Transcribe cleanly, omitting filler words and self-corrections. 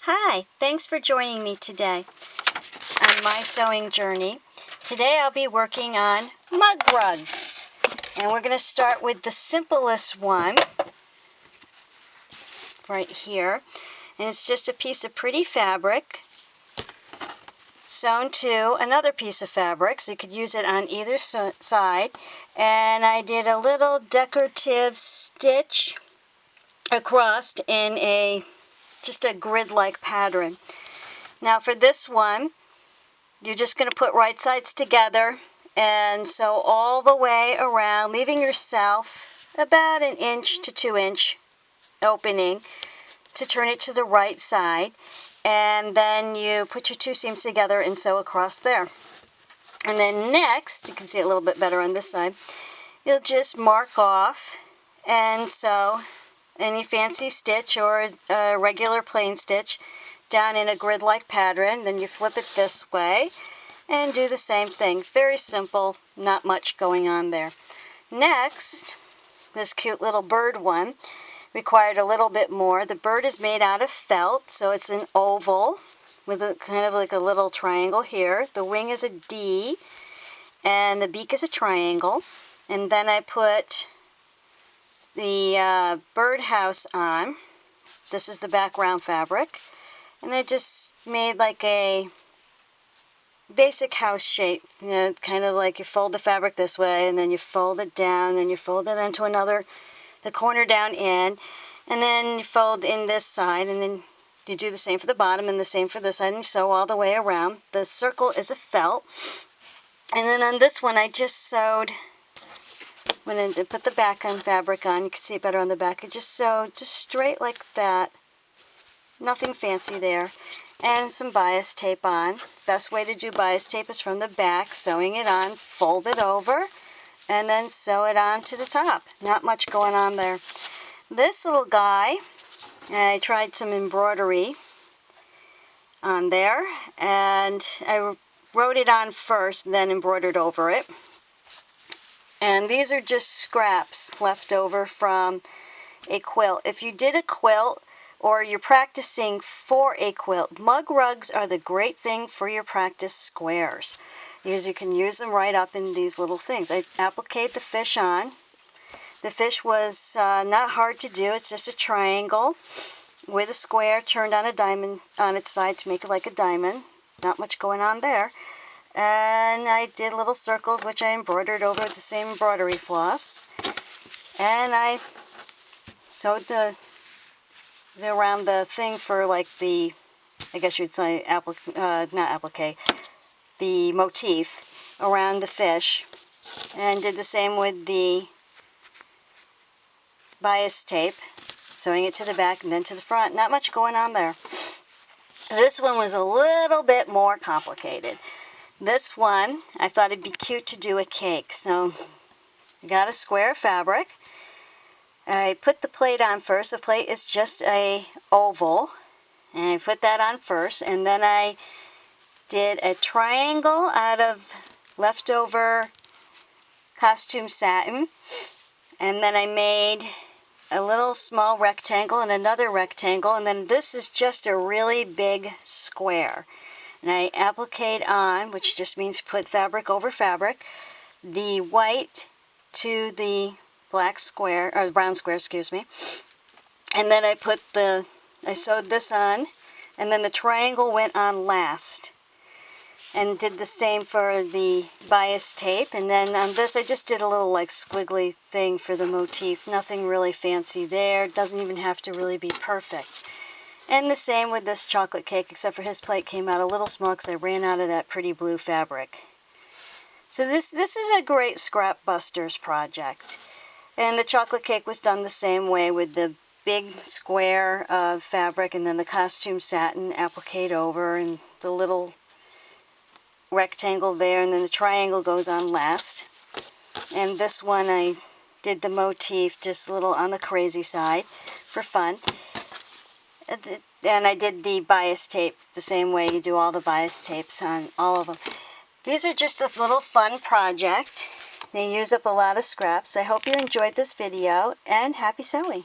Hi, thanks for joining me today on my sewing journey. Today I'll be working on mug rugs. And we're going to start with the simplest one right here. And it's just a piece of pretty fabric sewn to another piece of fabric, so you could use it on either side. And I did a little decorative stitch across in just a grid-like pattern. Now for this one, you're just going to put right sides together and sew all the way around, leaving yourself about an 1 to 2 inch opening to turn it to the right side. And then you put your 2 seams together and sew across there. And then next, you can see it a little bit better on this side, you'll just mark off and sew any fancy stitch or a regular plain stitch down in a grid-like pattern. Then you flip it this way and do the same thing. It's very simple, not much going on there. Next, this cute little bird one required a little bit more. The bird is made out of felt, so it's an oval with a kind of like a little triangle here. The wing is a D and the beak is a triangle. And then I put the birdhouse on. This is the background fabric. And I just made like a basic house shape, you know, kind of like you fold the fabric this way and then you fold it down, then you fold it onto the corner down in, and then you fold in this side, and then you do the same for the bottom and the same for this side, and you sew all the way around. The circle is a felt. And then on this one I just sewed, when I put the back on fabric on, you can see it better on the back, I just sewed just straight like that. Nothing fancy there. And some bias tape on. Best way to do bias tape is from the back, sewing it on, fold it over, and then sew it on to the top. Not much going on there. This little guy, I tried some embroidery on there, and I wrote it on first, then embroidered over it. And these are just scraps left over from a quilt. If you did a quilt, or you're practicing for a quilt, mug rugs are the great thing for your practice squares, because you can use them right up in these little things. I appliqued the fish on. The fish was not hard to do. It's just a triangle with a square turned on a diamond on its side to make it like a diamond. Not much going on there. And I did little circles, which I embroidered over with the same embroidery floss. And I sewed around the thing for like the, I guess you'd say, not applique, the motif around the fish. And did the same with the bias tape, sewing it to the back and then to the front. Not much going on there. This one was a little bit more complicated. This one, I thought it'd be cute to do a cake. So I got a square of fabric. I put the plate on first. The plate is just a oval, and I put that on first, and then I did a triangle out of leftover costume satin, and then I made a little small rectangle and another rectangle, and then this is just a really big square. And I appliqued on, which just means put fabric over fabric, the white to the black square, or brown square, excuse me. And then I sewed this on, and then the triangle went on last. And did the same for the bias tape. And then on this, I just did a little like squiggly thing for the motif. Nothing really fancy there. Doesn't even have to really be perfect. And the same with this chocolate cake, except for his plate came out a little small because I ran out of that pretty blue fabric. So this is a great scrap busters project. And the chocolate cake was done the same way with the big square of fabric and then the costume satin appliqued over and the little rectangle there, and then the triangle goes on last. And this one I did the motif just a little on the crazy side for fun. And I did the bias tape the same way you do all the bias tapes on all of them. These are just a little fun project. They use up a lot of scraps. I hope you enjoyed this video, and happy sewing!